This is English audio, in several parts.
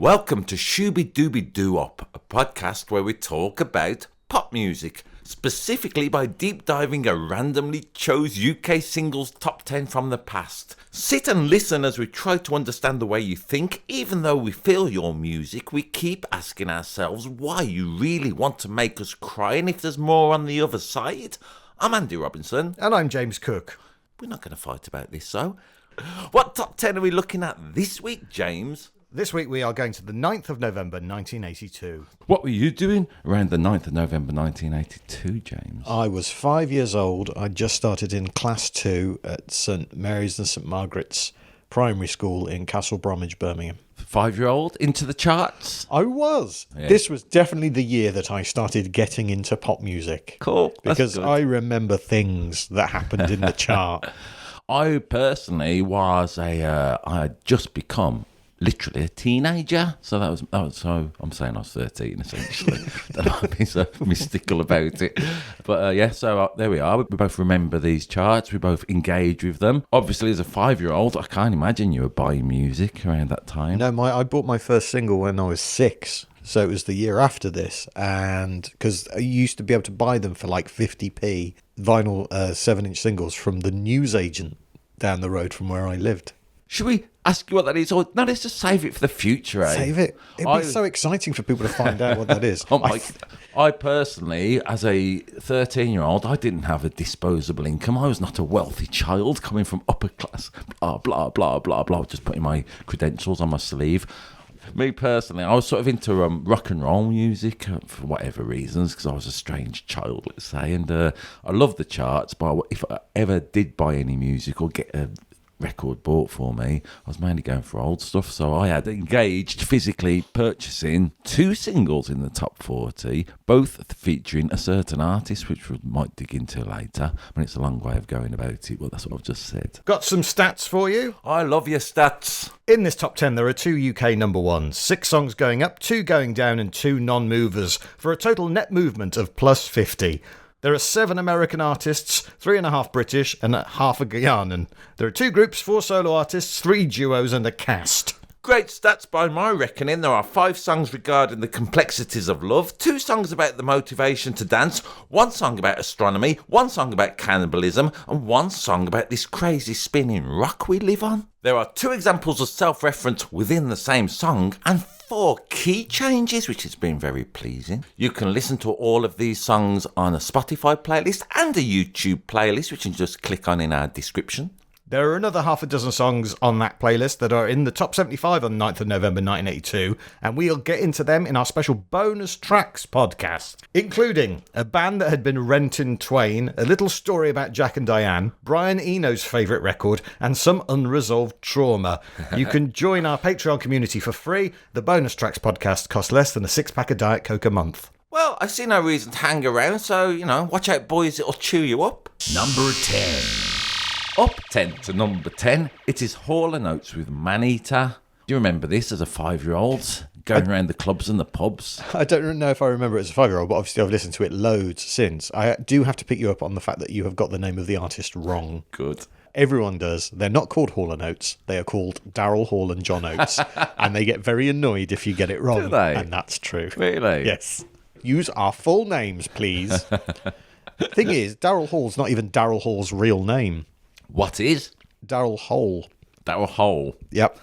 Welcome to Shooby Dooby Doo-Op, a podcast where we talk about pop music, specifically by deep diving a randomly chose UK singles top 10 from the past. Sit and listen as we try to understand the way you think. Even though we feel your music, we keep asking ourselves why you really want to make us cry and if there's more on the other side. I'm Andy Robinson. And I'm James Cook. We're not going to fight about this, though. What top 10 are we looking at this week, James? This week we are going to the 9th of November 1982. What were you doing around the 9th of November 1982, James? I was 5 years old. I just started in Class 2 at St Mary's and St Margaret's Primary School in Castle Bromwich, Birmingham. 5-year-old into the charts? I was. Yeah. This was definitely the year that I started getting into pop music. Cool. Because I remember things that happened in the chart. I personally was I had just become literally a teenager, so that was so I'm saying I was 13 essentially. Don't know be so mystical about it, but so there we are. We both remember these charts, we both engage with them. Obviously as a 5-year-old I can't imagine you were buying music around that time. No, I bought my first single when I was 6, so it was the year after this, and because I used to be able to buy them for like 50p vinyl 7-inch singles from the newsagent down the road from where I lived. Should we ask you what that is? Or no, let's just save it for the future, eh? Save it. It'd be so exciting for people to find out what that is. I personally, as a 13-year-old, I didn't have a disposable income. I was not a wealthy child coming from upper class, blah, blah, blah, blah, blah, just putting my credentials on my sleeve. Me personally, I was sort of into rock and roll music for whatever reasons, because I was a strange child, let's say, and I loved the charts, but if I ever did buy any music or get a record bought for me, I was mainly going for old stuff. So I had engaged physically purchasing 2 singles in the top 40, both featuring a certain artist, which we might dig into later. I mean, it's a long way of going about it, but that's what I've just said. Got some stats for you. I love your stats. In this top 10 there are 2 UK number ones, 6 songs going up, 2 going down and 2 non-movers, for a total net movement of plus 50. There are 7 American artists, 3.5 British, and half a Guyanan. There are 2 groups, 4 solo artists, 3 duos, and a cast. Great stats by my reckoning. There are 5 songs regarding the complexities of love, 2 songs about the motivation to dance, 1 song about astronomy, 1 song about cannibalism, and 1 song about this crazy spinning rock we live on. There are 2 examples of self-reference within the same song, and 4 key changes, which has been very pleasing. You can listen to all of these songs on a Spotify playlist and a YouTube playlist, which you can just click on in our description. There are another half a dozen songs on that playlist that are in the top 75 on 9th of November 1982, and we'll get into them in our special bonus tracks podcast, including a band that had been rent in twain, a little story about Jack and Diane, Brian Eno's favourite record, and some unresolved trauma. You can join our Patreon community for free. The bonus tracks podcast costs less than a 6-pack of Diet Coke a month. Well, I see no reason to hang around, so, watch out, boys, it'll chew you up. Number 10. Up 10 to number 10, it is Hall & Oates with Maneater. Do you remember this as a 5-year-old? Going around the clubs and the pubs? I don't know if I remember it as a 5-year-old, but obviously I've listened to it loads since. I do have to pick you up on the fact that you have got the name of the artist wrong. Good. Everyone does. They're not called Hall & Oates. They are called Daryl Hall and John Oates. And they get very annoyed if you get it wrong. Do they? And that's true. Really? Yes. Use our full names, please. Thing is, Daryl Hall's not even Daryl Hall's real name. What is? Daryl Hall. Daryl Hall. Yep.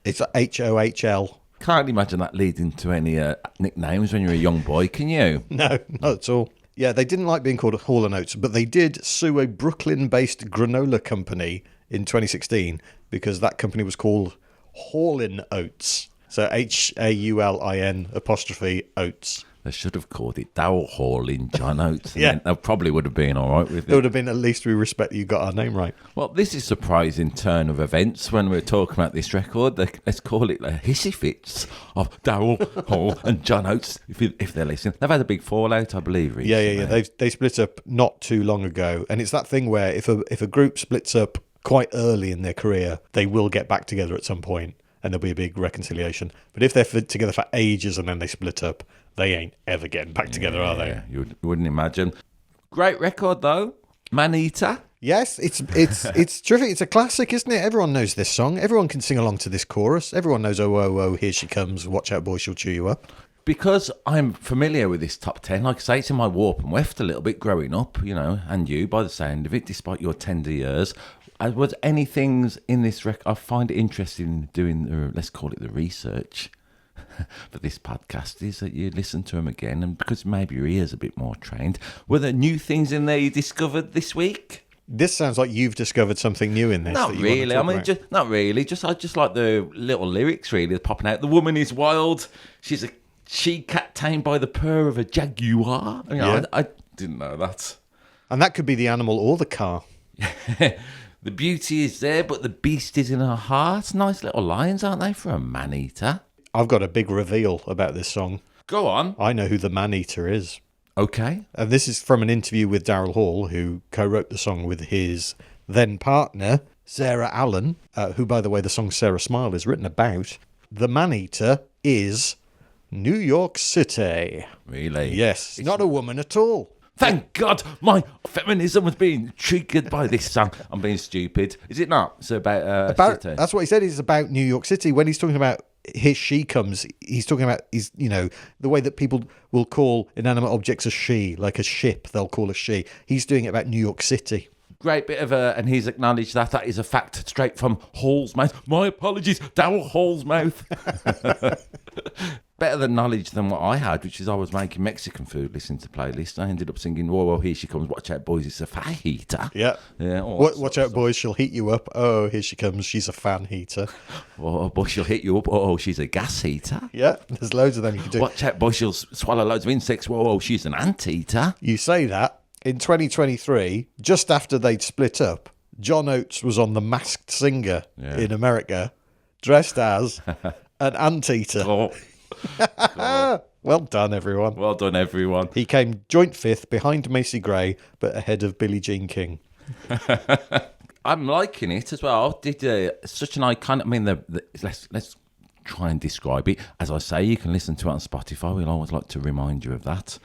It's Hohl. Can't imagine that leading to any nicknames when you're a young boy, can you? No, not at all. Yeah, they didn't like being called Hall & Oates, but they did sue a Brooklyn-based granola company in 2016 because that company was called Hallin' Oats. So Haulin apostrophe Oates. They should have called it Daryl Hall in John Oates. Yeah. They probably would have been all right with it. It would have been at least we respect that you got our name right. Well, this is a surprising turn of events when we're talking about this record. Let's call it the hissy fits of Daryl Hall and John Oates, if they're listening. They've had a big fallout, I believe, recently. Yeah. They split up not too long ago. And it's that thing where if a group splits up quite early in their career, they will get back together at some point and there'll be a big reconciliation. But if they're together for ages and then they split up, they ain't ever getting back together, are they? You wouldn't imagine. Great record, though. Maneater. Yes, it's terrific. It's a classic, isn't it? Everyone knows this song. Everyone can sing along to this chorus. Everyone knows, oh, oh, oh, here she comes. Watch out, boy, she'll chew you up. Because I'm familiar with this top 10, like I say, it's in my warp and weft a little bit growing up, and you, by the sound of it, despite your tender years. Was any things in this record? I find it interesting in doing, let's call it the research for this podcast, is that you listen to them again, and because maybe your ear's a bit more trained, were there new things in there you discovered this week? This sounds like you've discovered something new in this. Not really. I mean, not really. I just like the little lyrics really popping out. The woman is wild. She's a she-cat tamed by the purr of a jaguar. I didn't know that. And that could be the animal or the car. The beauty is there, but the beast is in her heart. Nice little lines, aren't they, for a man-eater? I've got a big reveal about this song. Go on. I know who the man-eater is. Okay. And this is from an interview with Daryl Hall, who co-wrote the song with his then partner, Sarah Allen, who, by the way, the song Sarah Smile is written about. The man-eater is New York City. Really? Yes. It's not a woman at all. Thank God my feminism was being triggered by this song. I'm being stupid. Is it not? It's about city. That's what he said. It's about New York City. When he's talking about here she comes, he's talking about the way that people will call inanimate objects a she, like a ship they'll call a she. He's doing it about New York City. Great bit of and he's acknowledged that is a fact straight from Hall's mouth. My apologies, Daryl Hall's mouth. Better than knowledge than what I had, which is I was making Mexican food, listening to playlists. I ended up singing, "Whoa, whoa, here she comes! Watch out, boys! It's a fajita." Yeah. Watch out, boys! She'll heat you up. Oh, here she comes! She's a fan heater. Oh, boy, she'll hit you up. Oh, she's a gas heater. Yeah, there's loads of them you can do. Watch out, boy! She'll swallow loads of insects. Whoa, she's an anteater. You say that in 2023, just after they'd split up, John Oates was on The Masked Singer in America, dressed as an anteater. Oh. Well done, everyone. Well done, everyone. He came joint fifth behind Macy Gray, but ahead of Billie Jean King. I'm liking it as well. Did such an iconic. I mean, let's try and describe it. As I say, you can listen to it on Spotify. We'll always like to remind you of that.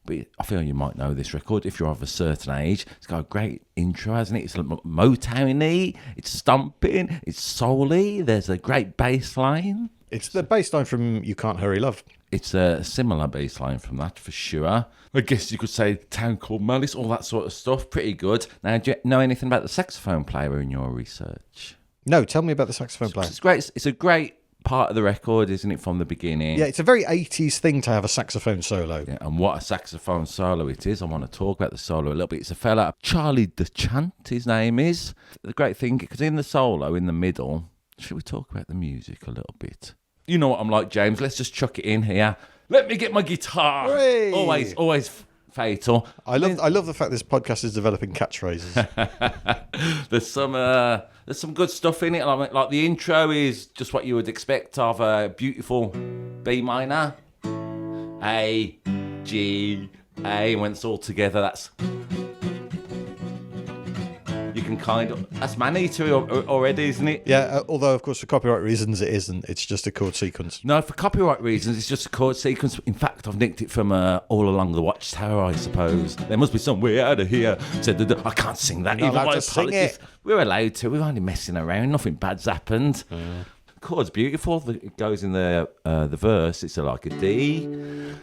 But I feel you might know this record if you're of a certain age. It's got a great intro, hasn't it? It's Motown-y, it's stomping, it's soul-y. There's a great bass line. It's the bass line from You Can't Hurry Love. It's a similar bass line from that, for sure. I guess you could say Town Called Malice, all that sort of stuff. Pretty good. Now, do you know anything about the saxophone player in your research? No, tell me about the saxophone player. It's great. It's a great part of the record, isn't it, from the beginning? Yeah, it's a very 80s thing to have a saxophone solo. Yeah, and what a saxophone solo it is. I want to talk about the solo a little bit. It's a fella, Charlie DeChant, his name is. The great thing, because in the solo, in the middle, should we talk about the music a little bit? You know what I'm like, James. Let's just chuck it in here. Let me get my guitar. Hooray! Always fatal. I love the fact this podcast is developing catchphrases. There's some good stuff in it. Like the intro is just what you would expect of a beautiful B minor, A, G, A. When it's all together, that's. You can that's Maneater already, isn't it? Yeah, although, of course, for copyright reasons, it isn't. It's just a chord sequence. No, for copyright reasons, it's just a chord sequence. In fact, I've nicked it from All Along the Watchtower, I suppose. There must be some way out of here. Said, I can't sing that. You're not allowed to sing it. We're allowed to. We're only messing around. Nothing bad's happened. The chord's beautiful. It goes in the verse. It's like a D.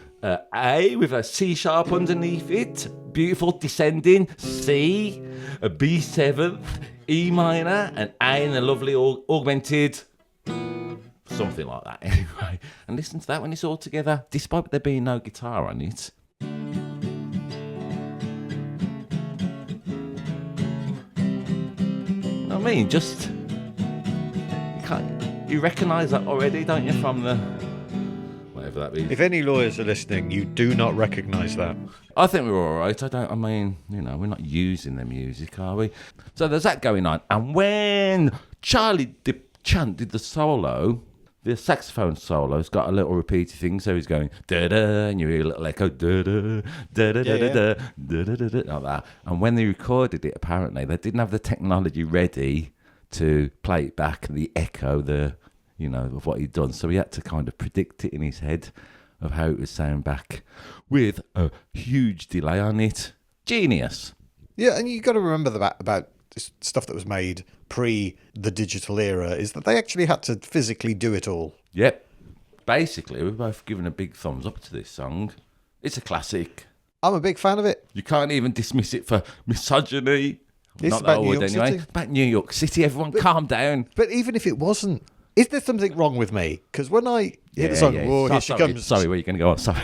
A with a C sharp underneath it, beautiful descending, C, a B seventh, E minor, and A in a lovely augmented, something like that anyway. And listen to that when it's all together, despite there being no guitar on it. I mean, just, you recognise that already, don't you, from the... That be. If any lawyers are listening, you do not recognise that. I think we're all right. We're not using their music, are we? So there's that going on. And when Charlie DeChant did the solo, the saxophone solo's got a little repeated thing. So he's going da-da, and you hear a little echo da-da, da-da-da-da-da, da-da-da-da, like that. And when they recorded it, apparently, they didn't have the technology ready to play it back, the echo, of what he'd done. So he had to kind of predict it in his head of how it would sound back with a huge delay on it. Genius. Yeah, and you got to remember that about this stuff that was made pre the digital era is that they actually had to physically do it all. Yep. Basically, we've both given a big thumbs up to this song. It's a classic. I'm a big fan of it. You can't even dismiss it for misogyny. It's Not about that I New would York anyway. City. It's about New York City. Everyone, calm down. But even if it wasn't, is there something wrong with me? Because when I hear the song, whoa, here she comes. Sorry, where are you going to go on? Sorry.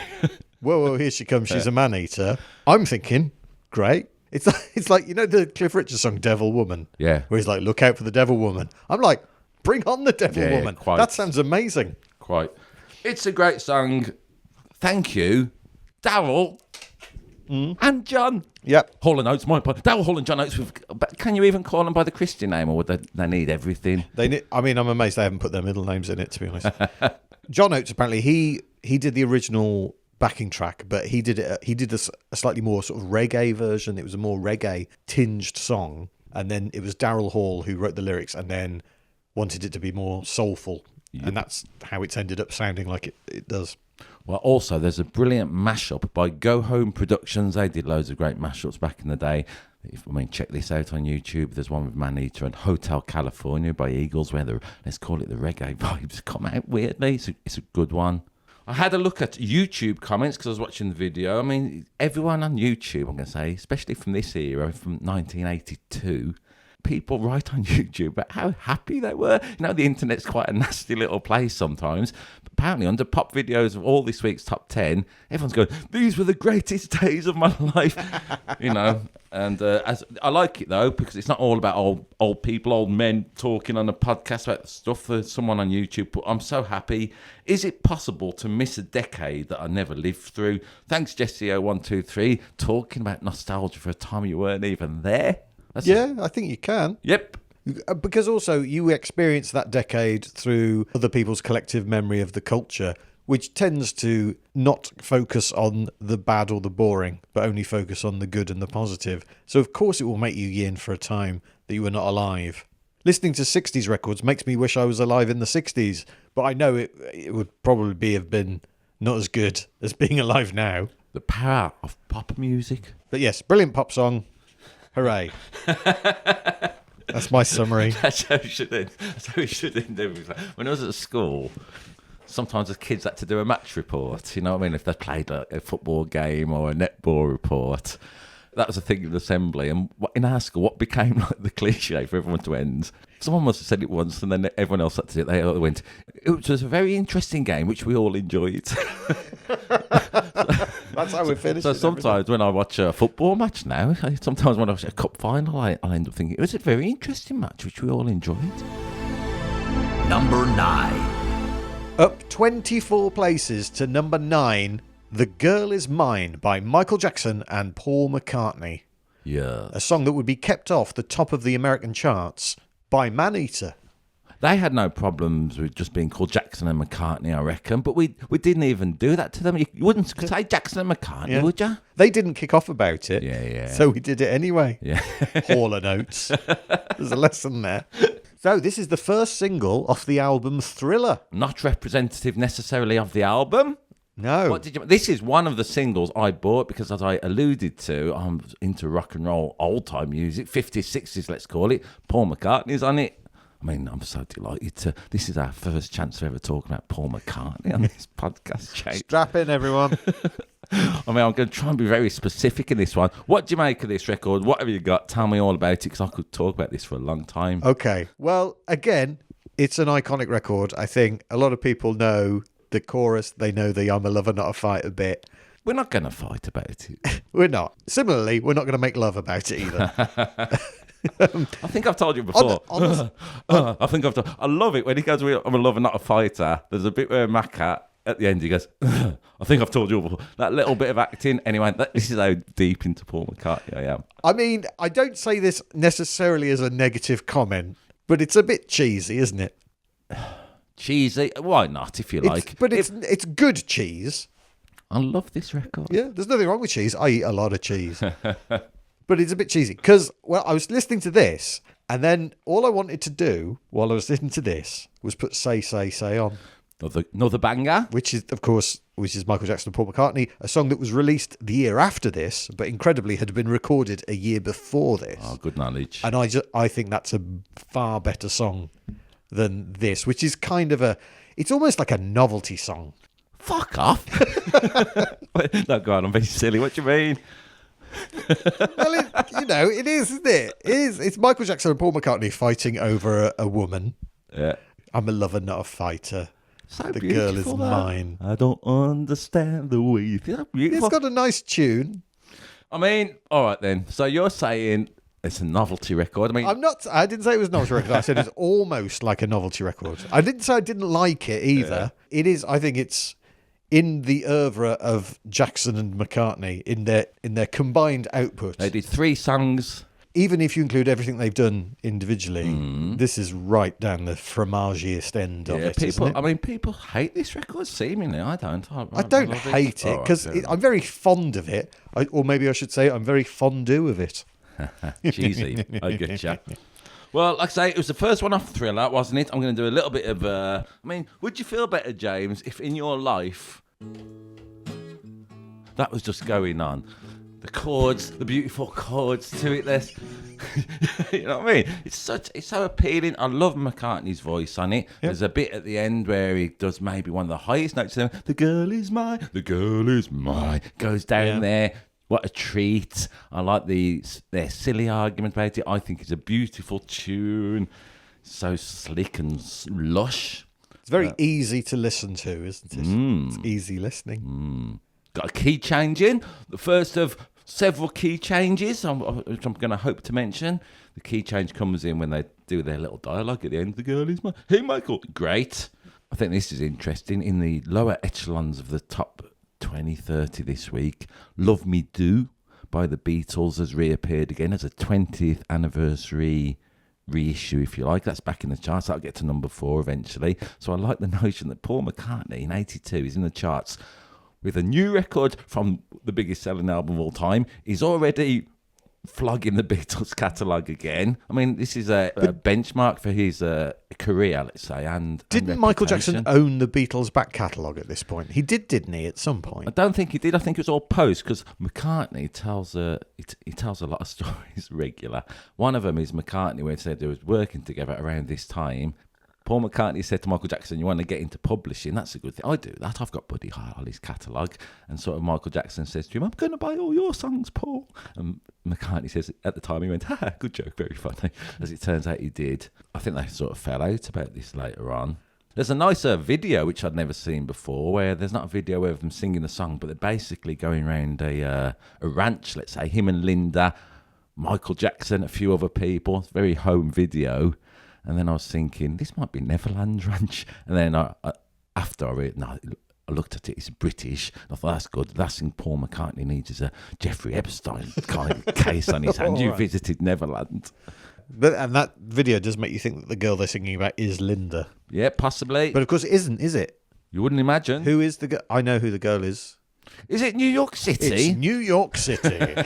Whoa, here she comes. She's a man-eater. I'm thinking, great. It's like, you know, the Cliff Richard song, Devil Woman? Yeah. Where he's like, look out for the Devil Woman. I'm like, bring on the Devil Yeah, Woman. quite. That sounds amazing. Quite. It's a great song. Thank you, Daryl and John. Yep. Hall and Oates, my part. Daryl Hall and John Oates. But can you even call them by the Christian name, or would they need everything? I'm amazed they haven't put their middle names in it, to be honest. John Oates, apparently, he did the original backing track, but he did a slightly more sort of reggae version. It was a more reggae tinged song, and then it was Daryl Hall who wrote the lyrics and then wanted it to be more soulful. Yep. And that's how it's ended up sounding like it does. Well, also, there's a brilliant mashup by Go Home Productions. They did loads of great mashups back in the day. Check this out on YouTube. There's one with Maneater and Hotel California by Eagles, where let's call it the reggae vibes come out weirdly. It's a good one. I had a look at YouTube comments because I was watching the video. I mean, everyone on YouTube, I'm going to say, especially from this era, from 1982, people write on YouTube about how happy they were. You know, the internet's quite a nasty little place sometimes. But apparently, under pop videos of all this week's top 10, everyone's going, these were the greatest days of my life. You know, and as I like it, though, because it's not all about old people, old men talking on a podcast about stuff for someone on YouTube. But I'm so happy. Is it possible to miss a decade that I never lived through? Thanks, Jesse0123, talking about nostalgia for a time you weren't even there. I think you can. Yep. Because also you experience that decade through other people's collective memory of the culture, which tends to not focus on the bad or the boring, but only focus on the good and the positive. So of course it will make you yearn for a time that you were not alive. Listening to 60s records makes me wish I was alive in the 60s, but I know it would probably have been not as good as being alive now. The power of pop music. But yes, brilliant pop song. Hooray. That's my summary. That's how we should end. When I was at school, sometimes the kids had to do a match report. You know what I mean? If they played a football game or a netball report. That was a thing in the assembly. And in our school, what became like the cliche for everyone to end? Someone must have said it once, and then everyone else had to do it. They all went, it was a very interesting game, which we all enjoyed. That's how we finished. So sometimes when I watch a football match now, sometimes when I watch a cup final, I'll end up thinking, it was a very interesting match, which we all enjoyed. Number 9. Up 24 places to number 9, The Girl Is Mine by Michael Jackson and Paul McCartney. Yeah. A song that would be kept off the top of the American charts by Maneater. They had no problems with just being called Jackson and McCartney, I reckon, but we didn't even do that to them. You wouldn't say Jackson and McCartney, would you? They didn't kick off about it. Yeah. So we did it anyway. Yeah. Hall and Oates. There's a lesson there. So this is the first single off the album Thriller. Not representative necessarily of the album. No. This is one of the singles I bought because, as I alluded to, I'm into rock and roll, old-time music, 50s, 60s, let's call it. Paul McCartney's on it. I mean, I'm so delighted to... This is our first chance to ever talk about Paul McCartney on this podcast, Jake. Strap in, everyone. I mean, I'm going to try and be very specific in this one. What do you make of this record? What have you got? Tell me all about it, because I could talk about this for a long time. Okay. Well, again, it's an iconic record. I think a lot of people know the chorus. They know the I'm a lover, not a fighter bit. We're not going to fight about it. We're not. Similarly, we're not going to make love about it either. I think I've told you before. I love it when he goes, I'm a lover, not a fighter. There's a bit where Mac at the end, he goes, I think I've told you before. That little bit of acting. Anyway, this is how deep into Paul McCartney I am. I mean, I don't say this necessarily as a negative comment, but it's a bit cheesy, isn't it? Cheesy? Why not, if you like? But it's good cheese. I love this record. Yeah, there's nothing wrong with cheese. I eat a lot of cheese. But it's a bit cheesy because, well, I was listening to this and then all I wanted to do while I was listening to this was put Say, Say, Say on. Another banger. which is Michael Jackson and Paul McCartney, a song that was released the year after this, but incredibly had been recorded a year before this. Oh, good knowledge. And I think that's a far better song than this, which is kind of it's almost like a novelty song. Fuck off. No, go on, I'm being silly. What do you mean? Well, it is, isn't it? It's Michael Jackson and Paul McCartney fighting over a woman. Yeah. I'm a lover, not a fighter. So The girl is beautiful, that. mine. I don't understand the way you feel. Beautiful. It's got a nice tune. I mean, all right then. So you're saying it's a novelty record. I mean, I didn't say it was a novelty record. I said it's almost like a novelty record. I didn't say I didn't like it either. Yeah. It is. I think it's in the oeuvre of Jackson and McCartney in their combined output. They did 3 songs. Even if you include everything they've done individually, this is right down the fromagiest end of it. People hate this record. Seemingly, I don't. I don't hate it because I'm very fond of it, or maybe I should say I'm very fondue of it. Cheesy. I get you. Well, like I say, it was the first one off Thriller, wasn't it? I'm going to do a little bit of. Would you feel better, James, if in your life that was just going on? The chords, the beautiful chords to it. This, you know what I mean? It's so appealing. I love McCartney's voice on it. Yep. There's a bit at the end where he does maybe one of the highest notes. The girl is mine. The girl is mine. Goes down there. What a treat. I like their silly argument about it. I think it's a beautiful tune. So slick and lush. It's very easy to listen to, isn't it? It's easy listening. Got a key change in. The first of several key changes, which I'm going to hope to mention. The key change comes in when they do their little dialogue at the end. The girl is mine. Hey, Michael. Great. I think this is interesting. In the lower echelons of the top 20, 30 this week, Love Me Do by the Beatles has reappeared again as a 20th anniversary reissue, if you like. That's back in the charts. That'll get to number 4 eventually. So I like the notion that Paul McCartney in 82 is in the charts with a new record from the biggest selling album of all time. He's already flogging the Beatles catalogue again. I mean, this is a benchmark for his career, let's say. And didn't Michael Jackson own the Beatles' back catalogue at this point? He did, didn't he, at some point? I don't think he did. I think it was all post, because McCartney tells he tells a lot of stories regular. One of them is McCartney, where he said they was working together around this time. Paul McCartney said to Michael Jackson, you want to get into publishing? That's a good thing. I do that. I've got Buddy Holly's catalogue. And sort of Michael Jackson says to him, I'm going to buy all your songs, Paul. And McCartney says at the time, he went, good joke, very funny. As it turns out, he did. I think they sort of fell out about this later on. There's a nicer video, which I'd never seen before, where there's not a video of them singing the song, but they're basically going around a ranch, let's say, him and Linda, Michael Jackson, a few other people. It's a very home video. And then I was thinking, this might be Neverland Ranch. And then after I looked at it, it's British. I thought, that's good. The last thing Paul McCartney needs is a Jeffrey Epstein kind of case on his hand. You visited Neverland. And that video does make you think that the girl they're singing about is Linda. Yeah, possibly. But of course it isn't, is it? You wouldn't imagine. Who is the girl? I know who the girl is. Is it New York City? It's New York City.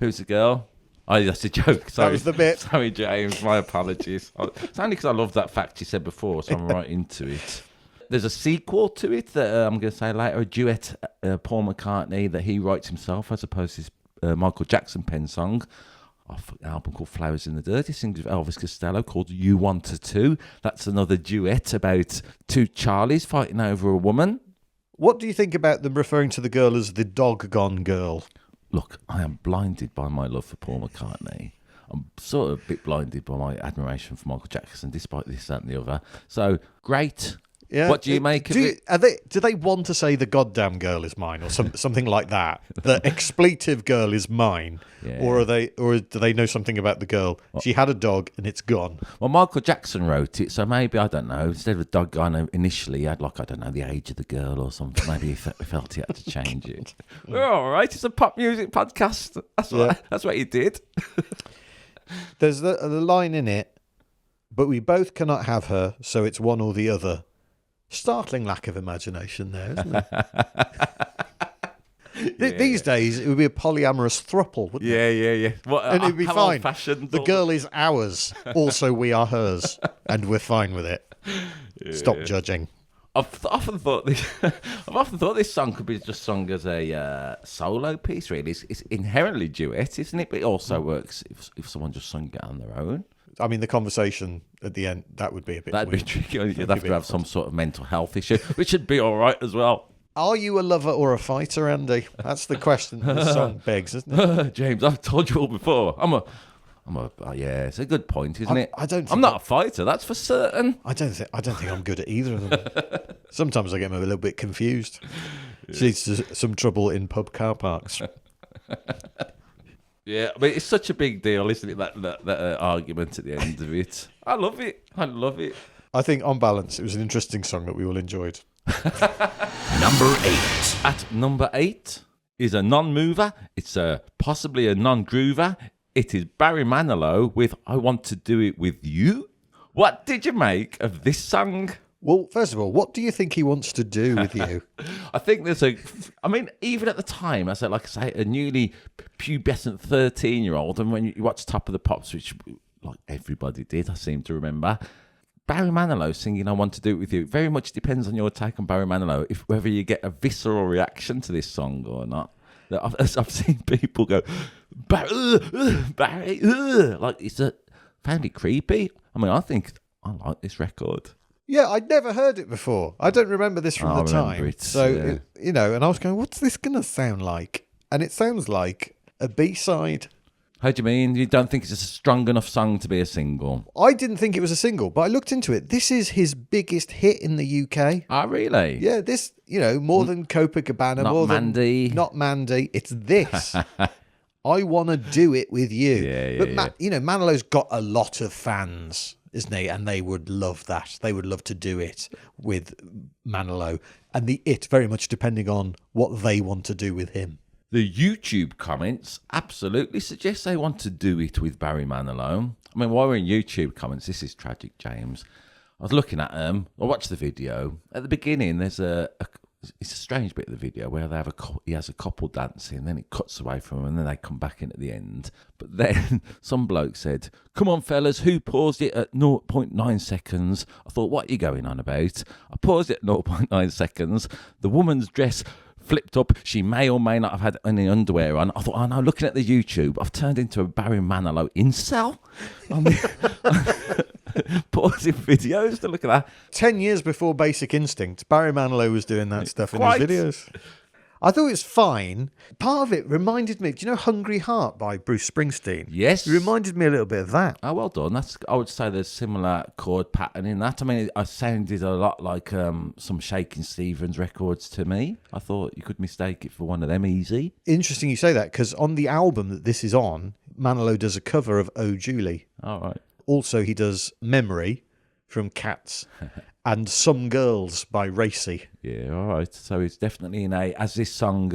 Who's the girl? Oh, that's a joke. Sorry. That was the bit. Sorry, James. My apologies. It's only because I love that fact you said before, so I'm right into it. There's a sequel to it that I'm going to say later, a duet, Paul McCartney, that he writes himself as opposed to his Michael Jackson pen song off an album called Flowers in the Dirt. He sings with Elvis Costello called You Want Her To. That's another duet about 2 Charlies fighting over a woman. What do you think about them referring to the girl as the doggone girl? Look, I am blinded by my love for Paul McCartney. I'm sort of a bit blinded by my admiration for Michael Jackson, despite this, that, and the other. So, great. Yeah. What do you make of it? Do they want to say the goddamn girl is mine, or something like that? The expletive girl is mine, yeah. Or do they know something about the girl? What? She had a dog and it's gone. Well, Michael Jackson wrote it, so maybe, I don't know, instead of a dog, I know initially he had the age of the girl or something. Maybe he felt he had to change it. We're all right. It's a pop music podcast. That's what he did. There's the line in it, but we both cannot have her, so it's one or the other. Startling lack of imagination there, isn't it? Yeah. These days, it would be a polyamorous throuple, wouldn't it? Yeah. What, and it'd be fine. The girl is ours, also we are hers, and we're fine with it. Yeah. Stop judging. I've often thought this. I've often thought this song could be just sung as a solo piece. Really, it's inherently duet, isn't it? But it also works if someone just sung it on their own. I mean, the conversation at the end, that would be a bit That'd weird. be tricky. You'd have to have some sort of mental health issue, which would be all right as well. Are you a lover or a fighter, Andy? That's the question the song begs, isn't it? James, I've told you all before. Yeah, it's a good point, isn't it? I don't think I'm not a fighter, that's for certain. I don't think I'm good at either of them. Sometimes I get a little bit confused. It leads to some trouble in pub car parks. Yeah, I mean, it's such a big deal, isn't it? That argument at the end of it. I love it. I think, on balance, it was an interesting song that we all enjoyed. Number 8. At number 8 is a non-mover. It's possibly a non-groover. It is Barry Manilow with "I Want to Do It With You." What did you make of this song? Well, first of all, what do you think he wants to do with you? I think even at the time, as a newly pubescent 13-year-old, and when you watch Top of the Pops, which like everybody did, I seem to remember, Barry Manilow singing "I Want to Do It With You" very much depends on your take on Barry Manilow, whether you get a visceral reaction to this song or not. I've seen people go, Barry, like found it creepy. I mean, I think I like this record. Yeah, I'd never heard it before. I don't remember this from the time. And I was going, what's this going to sound like? And it sounds like a B-side. How do you mean? You don't think it's a strong enough song to be a single? I didn't think it was a single, but I looked into it. This is his biggest hit in the UK. Oh, really? Yeah, this, more than Copacabana, Not more Mandy. than not Mandy. It's this. I want to do it with you. Yeah. Manilow's got a lot of fans, isn't he? And they would love that. They would love to do it with Manilow. And the it very much depending on what they want to do with him. The YouTube comments absolutely suggest they want to do it with Barry Manilow. I mean, while we're in YouTube comments, this is tragic, James. I was looking at them. I watched the video. At the beginning, there's it's a strange bit of the video where he has a couple dancing, then it cuts away from them, and then they come back in at the end. But then some bloke said, "Come on, fellas, who paused it at 0.9 seconds?" I thought, what are you going on about? I paused it at 0.9 seconds. The woman's dress flipped up. She may or may not have had any underwear on. I thought, oh no, looking at the YouTube, I've turned into a Barry Manilow incel. Pausing videos to look at that. 10 years before Basic Instinct, Barry Manilow was doing that stuff in his videos. I thought it was fine. Part of it reminded me, do you know Hungry Heart by Bruce Springsteen? Yes. It reminded me a little bit of that. Oh, well done. I would say there's similar chord pattern in that. I mean, I sounded a lot like some Shakin' Stevens records to me. I thought you could mistake it for one of them easy. Interesting you say that, because on the album that this is on, Manilow does a cover of Oh Julie. All right. Also, he does Memory from Cats and Some Girls by Racy. Yeah, all right. So it's definitely as this song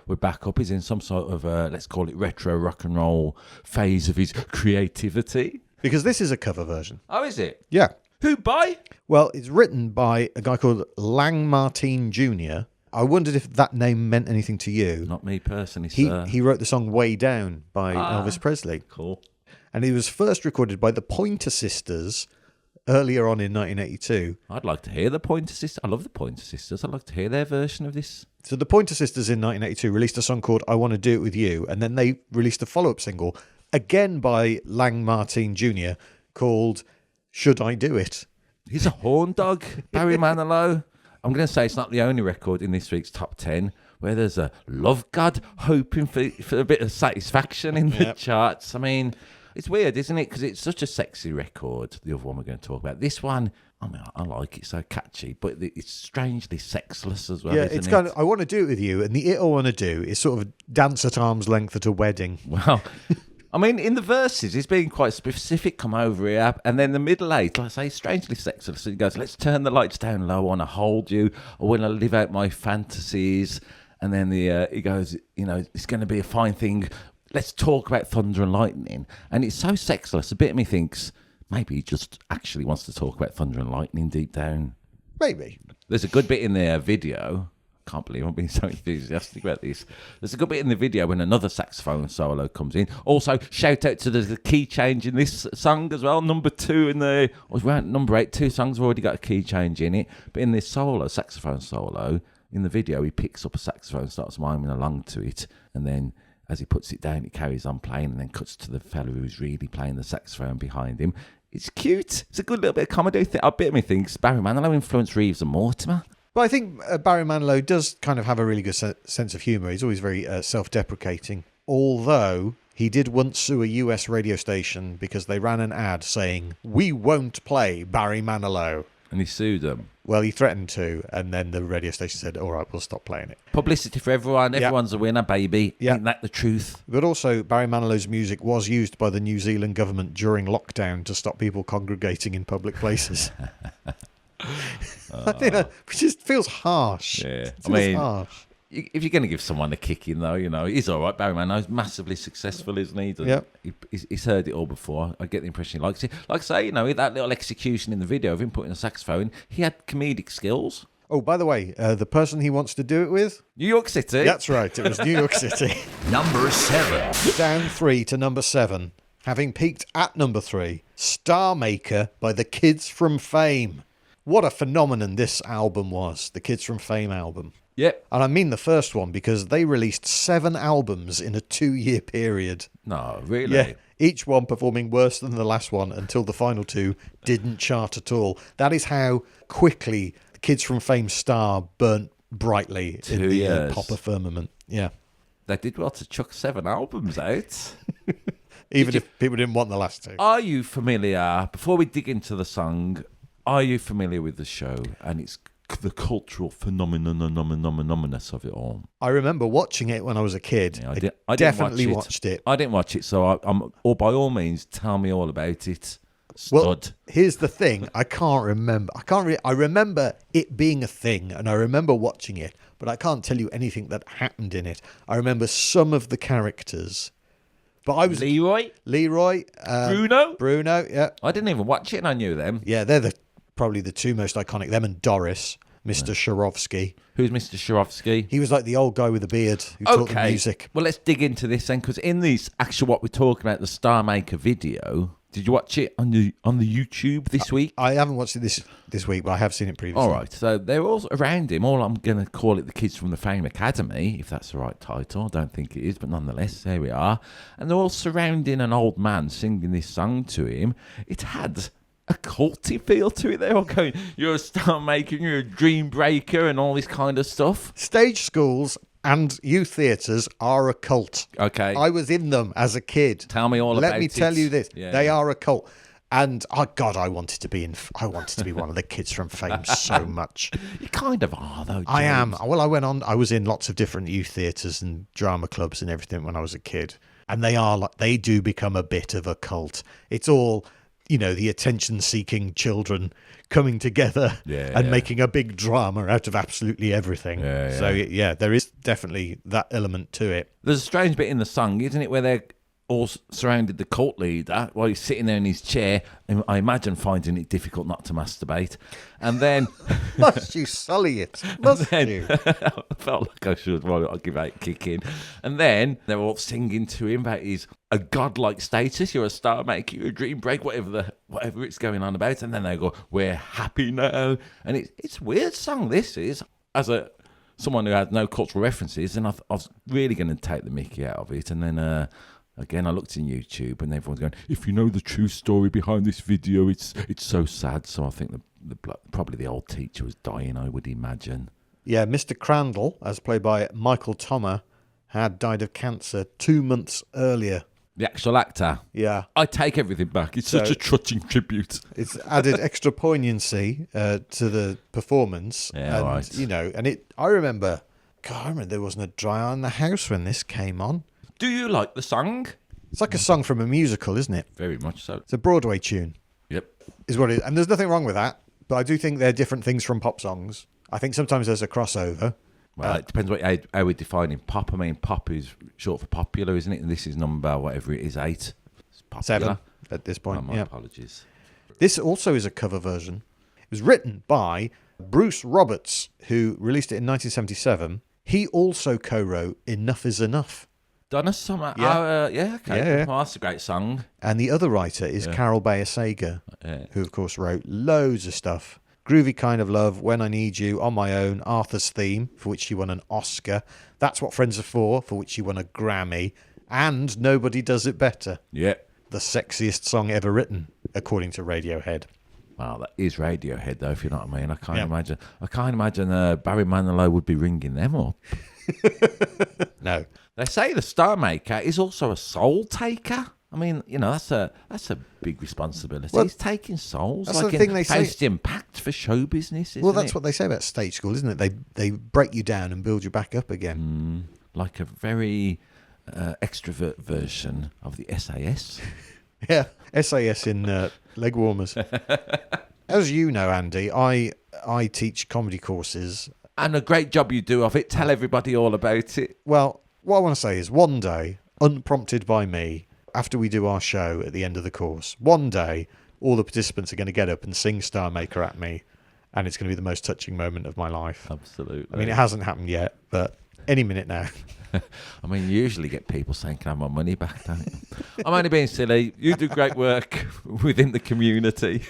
would back up, he's in some sort of, let's call it retro rock and roll phase of his creativity. Because this is a cover version. Oh, is it? Yeah. Who by? Well, it's written by a guy called Lang Martin Jr. I wondered if that name meant anything to you. Not me personally, sir. He wrote the song Way Down by Elvis Presley. Cool. And it was first recorded by the Pointer Sisters earlier on in 1982. I'd like to hear the Pointer Sisters. I love the Pointer Sisters. I'd like to hear their version of this. So the Pointer Sisters in 1982 released a song called I Want to Do It With You, and then they released a follow-up single, again by Lang Martin Jr., called Should I Do It? He's a horn dog, Barry Manilow. I'm going to say it's not the only record in this week's top 10 where there's a love god hoping for a bit of satisfaction in the charts. I mean, it's weird, isn't it? Because it's such a sexy record, the other one we're going to talk about. This one, I mean, I like it, so catchy, but it's strangely sexless as well, Yeah, isn't it's it? kind of, I want to do it with you, and the it I want to do is sort of dance at arm's length at a wedding. Well, I mean, in the verses, he's being quite specific, come over here, and then the middle eight, like I say, strangely sexless. He goes, let's turn the lights down low, I want to hold you, I want to live out my fantasies. And then he goes, it's going to be a fine thing. Let's talk about thunder and lightning. And it's so sexless. A bit of me thinks maybe he just actually wants to talk about thunder and lightning deep down. Maybe. There's a good bit in the video. can't believe I'm being so enthusiastic about this. There's a good bit in the video when another saxophone solo comes in. Also, shout out to the key change in this song as well. Number 2 number 8. 2 songs have already got a key change in it. But in this saxophone solo, in the video, he picks up a saxophone, starts miming along to it, and then as he puts it down, it carries on playing, and then cuts to the fellow who's really playing the saxophone behind him. It's cute. It's a good little bit of comedy. A bit of me thinks Barry Manilow influenced Reeves and Mortimer. But I think Barry Manilow does kind of have a really good sense of humour. He's always very self-deprecating. Although he did once sue a US radio station because they ran an ad saying, "We won't play Barry Manilow." And he sued them. Well, he threatened to, and then the radio station said, "All right, we'll stop playing it." Publicity for everyone. Everyone's a winner, baby. Yeah. Ain't that the truth? But also, Barry Manilow's music was used by the New Zealand government during lockdown to stop people congregating in public places. I think that just feels harsh. Yeah. It feels harsh. If you're going to give someone a kicking, though, he's all right. Barry Manilow's massively successful, isn't he? Yep. He's heard it all before. I get the impression he likes it. Like I say, that little execution in the video of him putting a saxophone, he had comedic skills. Oh, by the way, the person he wants to do it with? New York City. That's right, it was New York City. Number 7. Down 3 to number 7. Having peaked at number 3, Starmaker by the Kids from Fame. What a phenomenon this album was, the Kids from Fame album. Yep. And I mean the first one because they released 7 albums in a 2-year period. No, really? Yeah, each one performing worse than the last one until the final 2 didn't chart at all. That is how quickly the Kids from Fame's star burnt brightly in the popper firmament. Yeah. They did well to chuck 7 albums out. Even if people didn't want the last 2. Are you familiar, before we dig into the song, are you familiar with the show and its the cultural phenomenous of it all? I remember watching it when I was a kid. Yeah, I definitely watched it. I didn't watch it, so I'm or by all means, tell me all about it. Stud. Well, here's the thing. I can't remember. I remember it being a thing, and I remember watching it, but I can't tell you anything that happened in it. I remember some of the characters. But I was Leroy, Bruno. Yeah, I didn't even watch it, and I knew them. yeah. They're probably the 2 most iconic. Them and Doris, Mr. Sharovsky. Who's Mr. Sharovsky? He was like the old guy with the beard who taught the music. Well, let's dig into this then, because in this actual what we're talking about, the Starmaker video. Did you watch it on the YouTube this week? I haven't watched it this week, but I have seen it previously. All right, so they're all around him. All I'm going to call it the Kids from the Fame Academy, if that's the right title. I don't think it is, but nonetheless, there we are. And they're all surrounding an old man singing this song to him. It had a culty feel to it. They're all going, "You're a star maker, you're a dream breaker," and all this kind of stuff. Stage schools and youth theatres are a cult. Okay. I was in them as a kid. Tell me all about it. Let me tell you this. Yeah. They are a cult. And I wanted to be one of the Kids from Fame so much. You kind of are, though, James. I am. Well, I was in lots of different youth theatres and drama clubs and everything when I was a kid. And they do become a bit of a cult. It's all, the attention-seeking children coming together and making a big drama out of absolutely everything. So, there is definitely that element to it. There's a strange bit in the song, isn't it, where they're all surrounded the cult leader while he's sitting there in his chair, and I imagine finding it difficult not to masturbate. And then... Must you sully it? Must you? I felt like I should give out a kick in. And then they're all singing to him about his a godlike status. You're a star maker, you're a dream break, whatever it's going on about. And then they go, "We're happy now." And it's a weird song, this is. As someone who had no cultural references, and I was really going to take the mickey out of it. And then... Again, I looked in YouTube and everyone's going, "If you know the true story behind this video, it's so sad." So I think probably the old teacher was dying, I would imagine. Yeah, Mr. Crandall, as played by Michael Thomas, had died of cancer 2 months earlier. The actual actor. Yeah. I take everything back. It's such a touching tribute. It's added extra poignancy to the performance. Yeah, right. And I remember there wasn't a dry eye in the house when this came on. Do you like the song? It's like a song from a musical, isn't it? Very much so. It's a Broadway tune. Yep. Is what it is. And there's nothing wrong with that. But I do think they're different things from pop songs. I think sometimes there's a crossover. Well, it depends how we're defining pop. I mean, pop is short for popular, isn't it? And this is number, whatever it is, 8. It's popular. 7 at this point. My apologies. This also is a cover version. It was written by Bruce Roberts, who released it in 1977, he also co-wrote Enough Is Enough. Donna Summer. Yeah. Okay. Yeah. Well, that's a great song. And the other writer is Carol Bayer Sager, who, of course, wrote loads of stuff. Groovy Kind of Love, When I Need You, On My Own, Arthur's Theme, for which she won an Oscar. That's What Friends Are For which she won a Grammy. And Nobody Does It Better. Yeah. The sexiest song ever written, according to Radiohead. Well, that is Radiohead, though, if you know what I mean. I can't imagine Barry Manilow would be ringing them up. No. They say the Starmaker is also a soul taker. I mean, that's a big responsibility. Well, He's taking souls. that's like the thing they say. Post impact for show business, isn't Well, that's it? what they say about stage school, isn't it? They break you down and build you back up again. Like a very extrovert version of the SAS. Yeah, SAS in leg warmers. As you know, Andy, I teach comedy courses. And a great job you do of it. Tell everybody all about it. Well, what I want to say is one day, unprompted by me, after we do our show at the end of the course, one day, all the participants are going to get up and sing Starmaker at me, and it's going to be the most touching moment of my life. Absolutely. I mean, it hasn't happened yet, but any minute now. I mean, you usually get people saying, "Can I have my money back?" Don't you? I'm only being silly. You do great work within the community.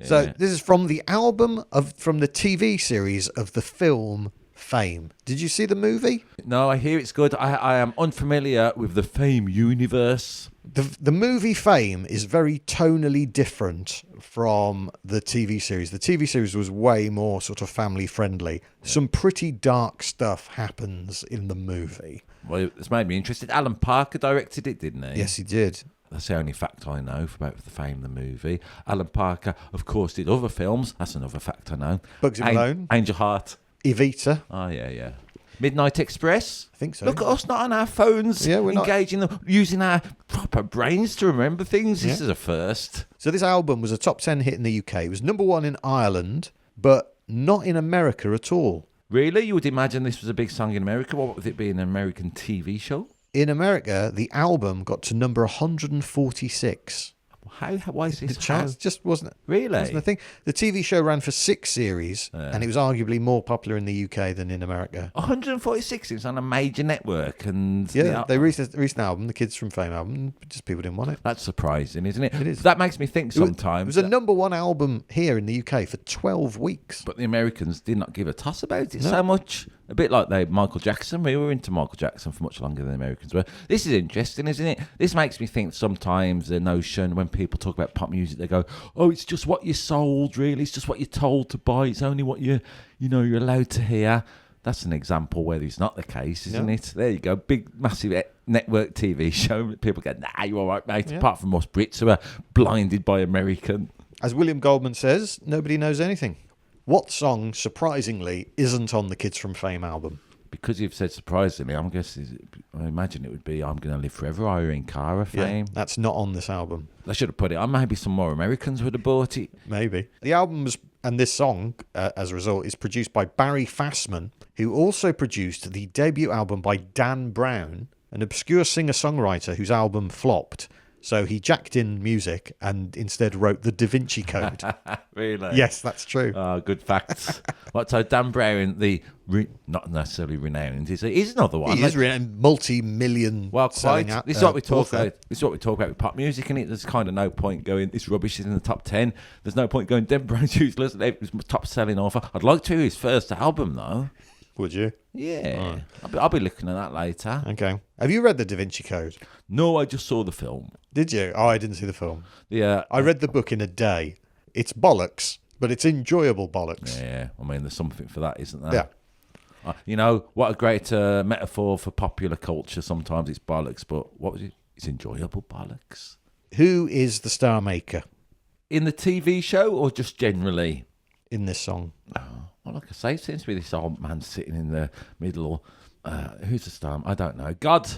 So this is from the album from the TV series of the film Fame. Did you see the movie? No, I hear it's good. I am unfamiliar with the Fame universe. The movie Fame is very tonally different from the TV series. The TV series was way more sort of family friendly. Some pretty dark stuff happens in the movie. Well, it's made me interested. Alan Parker directed it, didn't he? Yes, he did. That's the only fact I know about the Fame, the movie. Alan Parker, of course, did other films. That's another fact I know. Bugsy Malone. Angel Heart. Evita. Oh, yeah. Midnight Express. I think so. Look at us, not on our phones. Yeah, we're not engaging them, using our proper brains to remember things. This is a first. So this album was a top 10 hit in the UK. It was number 1 in Ireland, but not in America at all. Really? You would imagine this was a big song in America? What would it be, an American TV show? In America, the album got to number 146. Why is this? The charts just wasn't Really? a thing. The TV show ran for 6 series, and it was arguably more popular in the UK than in America. 146. It was on a major network, and Yeah, they released an album, the Kids from Fame album. Just people didn't want it. that's surprising, isn't it? It is. That makes me think It was sometimes. a number 1 album here in the UK for 12 weeks. But the Americans did not give a toss about it so much. A bit like Michael Jackson. We were into Michael Jackson for much longer than the Americans were. This is interesting, isn't it? This makes me think sometimes the notion when people talk about pop music, they go, "Oh, it's just what you're sold, really. It's just what you're told to buy. It's only what you're allowed to hear." That's an example where it's not the case, isn't it? There you go. Big, massive network TV show. People go, "Nah, you're all right, mate." Yeah. Apart from us Brits who are blinded by American. As William Goldman says, nobody knows anything. What song, surprisingly, isn't on the Kids from Fame album? Because you've said surprisingly, I imagine it would be "I'm Gonna Live Forever," Irene Cara Fame. That's not on this album. They should have put it on. Maybe some more Americans would have bought it. Maybe. The album and this song, as a result, is produced by Barry Fassman, who also produced the debut album by Dan Brown, an obscure singer-songwriter whose album flopped. So he jacked in music and instead wrote the Da Vinci Code. Really? Yes, that's true. Good facts. So Dan Brown, not necessarily renowned, he's another one. He is a multi-million selling quite. out. This is what we talk author. about. This is what we talk about with pop music, and there's kind of no point going, "This rubbish is in the top 10." There's no point going, "Dan Brown's useless." He's top selling author. I'd like to hear his first album though. Would you? Yeah, I'll be looking at that later. Okay. Have you read the Da Vinci Code? No, I just saw the film. Did you? Oh, I didn't see the film. Yeah, I read the book in a day. It's bollocks, but it's enjoyable bollocks. Yeah, I mean, there's something for that, isn't there? Yeah. What a great metaphor for popular culture. Sometimes it's bollocks, but what was it? It's enjoyable bollocks. Who is the star maker In the TV show or just generally? in this song? Well, like I say, it seems to be this old man sitting in the middle. Who's the star? I don't know. God.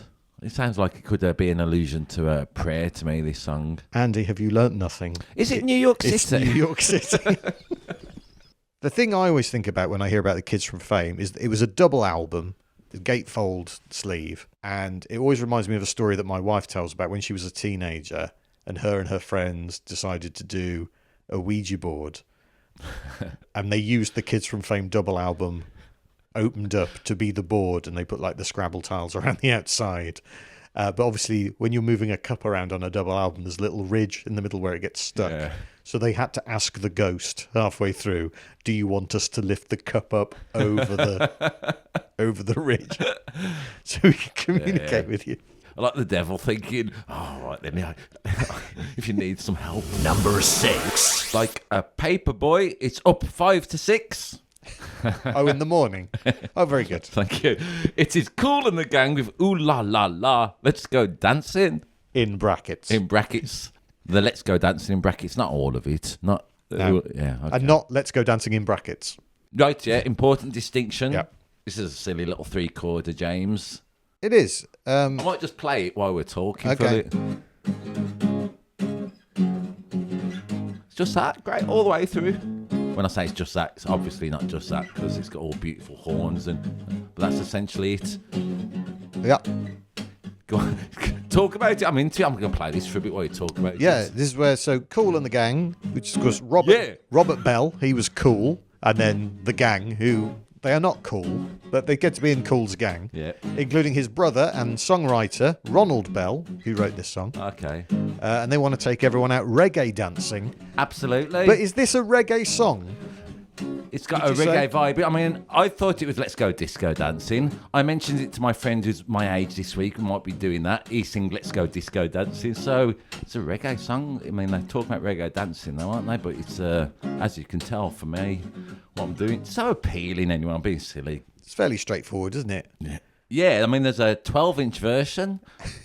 It sounds like it could be an allusion to a prayer to me, this song. Andy, have you learnt nothing? Is it New York City? It's New York City. The thing I always think about when I hear about the Kids from Fame is that it was a double album, the gatefold sleeve, and it always reminds me of a story that my wife tells about when she was a teenager and her friends decided to do a Ouija board. And they used the Kids from Fame double album opened up to be the board, and they put like the Scrabble tiles around the outside. But obviously, when you're moving a cup around on a double album, there's a little ridge in the middle where it gets stuck. Yeah. So they had to ask the ghost halfway through, "Do you want us to lift the cup up over the ridge so we can communicate with you?" I like the devil thinking, oh, right then, yeah, if you need some help. Number 6. Like a paper boy, it's up 5 to 6. Oh, in the morning. Oh, very good. Thank you. It is Cool and the Gang with Ooh La La La. Let's go dancing. In brackets. In brackets. The Let's Go Dancing in brackets. Not all of it. Not. No. Yeah. Okay. And not Let's Go Dancing in brackets. Right. Yeah. Important distinction. Yep. This is a silly little 3-chorder, James. It is. I might just play it while we're talking. Okay. For it's just that. Great. All the way through. When I say it's just that, it's obviously not just that because it's got all beautiful horns, but that's essentially it. Yeah. Go on. Talk about it. I'm into it. I'm going to play this for a bit while you talk about it. Yeah, this is where, so Cool and the Gang, which is, of course, Robert Bell, he was cool, and then the gang, who, they are not cool, but they get to be in Cool's gang, Yeah. including his brother and songwriter, Ronald Bell, who wrote this song, Okay. and they want to take everyone out reggae dancing. Absolutely. But is this a reggae song? It's got a Would you reggae say? vibe. I mean, I thought it was Let's Go Disco Dancing. I mentioned it to my friend who's my age this week, who might be doing that. He sings Let's Go Disco Dancing. So it's a reggae song. I mean, they talk about reggae dancing though, aren't they? But it's, as you can tell for me, what I'm doing, it's so appealing anyway. I'm being silly. It's fairly straightforward, isn't it? Yeah, I mean, there's a 12-inch version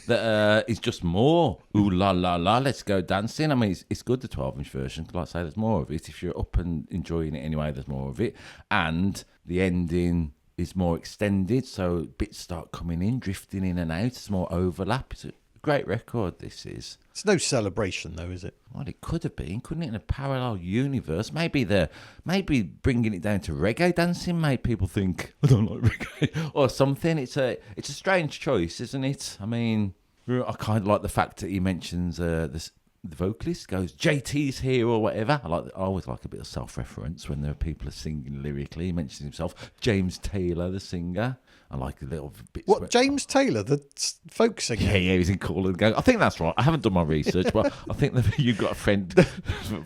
that is just more ooh la la la, let's go dancing. I mean, it's good, the 12-inch version. Like I say, there's more of it. If you're up and enjoying it anyway, there's more of it. And the ending is more extended, so bits start coming in, drifting in and out. It's more overlap. It's a great record, this is. It's no celebration, though, is it? Well, it could have been, couldn't it, in a parallel universe? Maybe bringing it down to reggae dancing made people think, I don't like reggae, or something. It's a strange choice, isn't it? I mean, I kind of like the fact that he mentions the vocalist goes, JT's here or whatever. I always like a bit of self-reference when there are people are singing lyrically. He mentions himself, James Taylor, the singer. I like a little bit. What, James Taylor, the folk singer? Yeah, he's in Cool and Gang. I think that's right. I haven't done my research, but I think that you've got a friend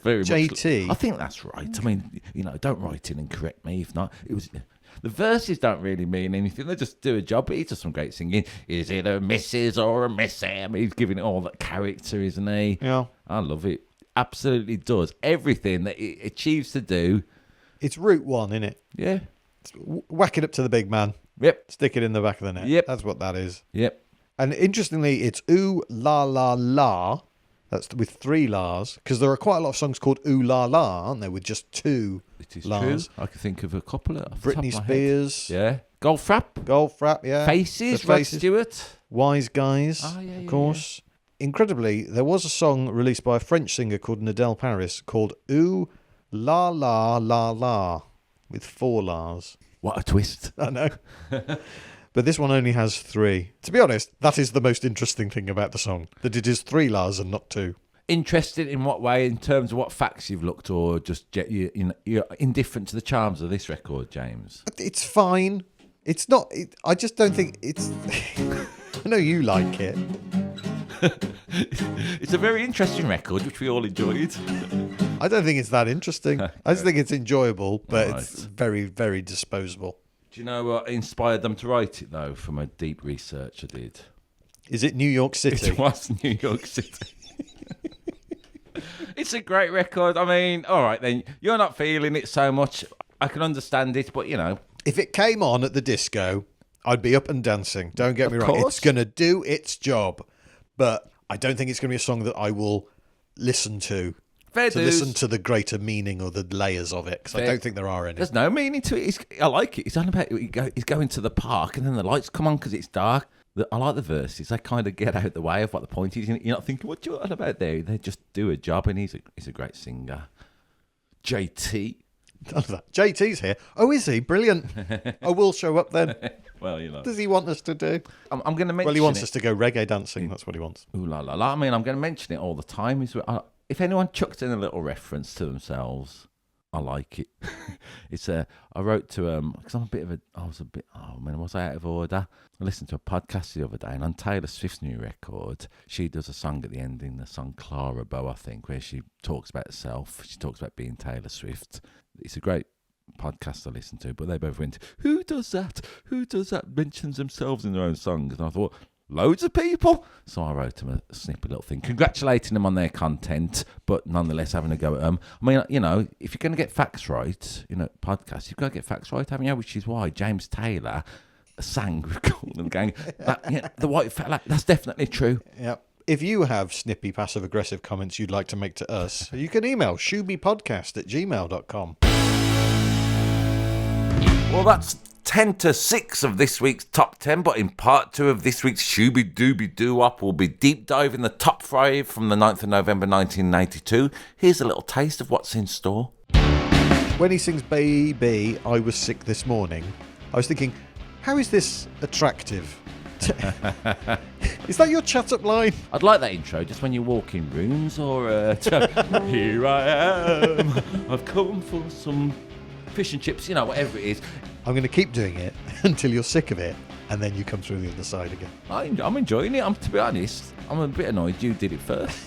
very JT. much. I think that's right. I mean, don't write in and correct me if not. It was the verses don't really mean anything. They just do a job. But he does some great singing. Is it a Mrs. or a Miss M? He's giving it all that character, isn't he? Yeah. I love it. Absolutely does everything that it achieves to do. It's Route 1, isn't it? Yeah. Whack it up to the big man. Yep. Stick it in the back of the net. Yep. That's what that is. Yep. And interestingly, it's ooh la la la. That's with 3 la's, because there are quite a lot of songs called ooh la la, aren't there, with just 2 It is la's. true. I can think of a couple off the top Britney of my head. Spears, Yeah. Goldfrapp. Goldfrapp, yeah. Faces. The Rod Faces. Stewart. Wise Guys, Oh, yeah, of yeah, course. Incredibly, there was a song released by a French singer called Nadel Paris called Ooh La La La La, with 4 la's. What a twist. I know. But this one only has 3. To be honest, that is the most interesting thing about the song, that it is 3 la's and not 2. Interested in what way, in terms of what facts you've looked, or just you're indifferent to the charms of this record, James? It's fine. It's not... I just don't think it's... I know you like it. It's a very interesting record, which we all enjoyed. I don't think it's that interesting. I just think it's enjoyable, but Right. it's very, very disposable. Do you know what inspired them to write it, though, from a deep research I did? Is it New York City? It was New York City. It's a great record. I mean, all right, then. You're not feeling it so much. I can understand it, but, If it came on at the disco, I'd be up and dancing. Don't get me wrong. course. It's going to do its job. But I don't think it's going to be a song that I will listen to. fair To dues. listen to the greater meaning or the layers of it. Because I Fair- don't think there are any. There's no meaning to it. I like it. It's on about he's going to the park and then the lights come on because it's dark. I like the verses. They kind of get out the way of what the point is. You're not thinking, what you on about there? They just do a job, and he's a great singer. JT. I love that. JT's here. Oh, is he? Brilliant. I will show up then. Well, Does he want us to do? I'm going to mention. Well, he wants it. us to go reggae dancing. That's what he wants. Ooh la la la. I mean, I'm going to mention it all the time. If anyone chucks in a little reference to themselves, I like it. I wrote to because was I out of order? I listened to a podcast the other day, and on Taylor Swift's new record, she does a song at the ending, the song Clara Bow, I think, where she talks about herself. She talks about being Taylor Swift. It's a great podcast I listened to, but they both went, who does that? Who does that? Mentions themselves in their own songs. And I thought, loads of people. So I wrote them a snippy little thing, congratulating them on their content, but nonetheless having a go at them. I mean, if you're going to get facts right in a podcast, you've got to get facts right, haven't you? Which is why James Taylor sang with Cool and Gang. The white fella, that's definitely true. Yep. If you have snippy passive-aggressive comments you'd like to make to us, you can email shoebypodcast@gmail.com. Well, that's 10 to 6 of this week's Top 10, but in part 2 of this week's Shooby Dooby Doo-Wop, we'll be deep diving the top 5 from the 9th of November 1982. Here's a little taste of what's in store. When he sings Baby, I Was Sick This Morning, I was thinking, how is this attractive? Is that your chat-up line? I'd like that intro just when you walk in rooms or here I am, I've come for some fish and chips, whatever it is. I'm going to keep doing it until you're sick of it, and then you come through the other side again. I'm enjoying it. To be honest, I'm a bit annoyed you did it first.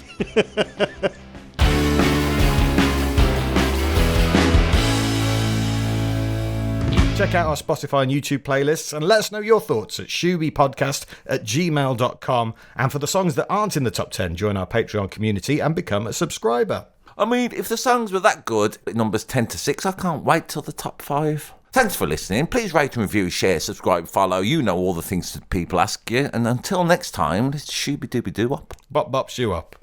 Check out our Spotify and YouTube playlists and let us know your thoughts at shoebypodcast@gmail.com. And for the songs that aren't in the top 10, join our Patreon community and become a subscriber. I mean, if the songs were that good, numbers 10 to 6, I can't wait till the top 5. Thanks for listening. Please rate and review, share, subscribe, follow. You know all the things that people ask you. And until next time, let's shooby dooby doo up. Bop bop shoe up.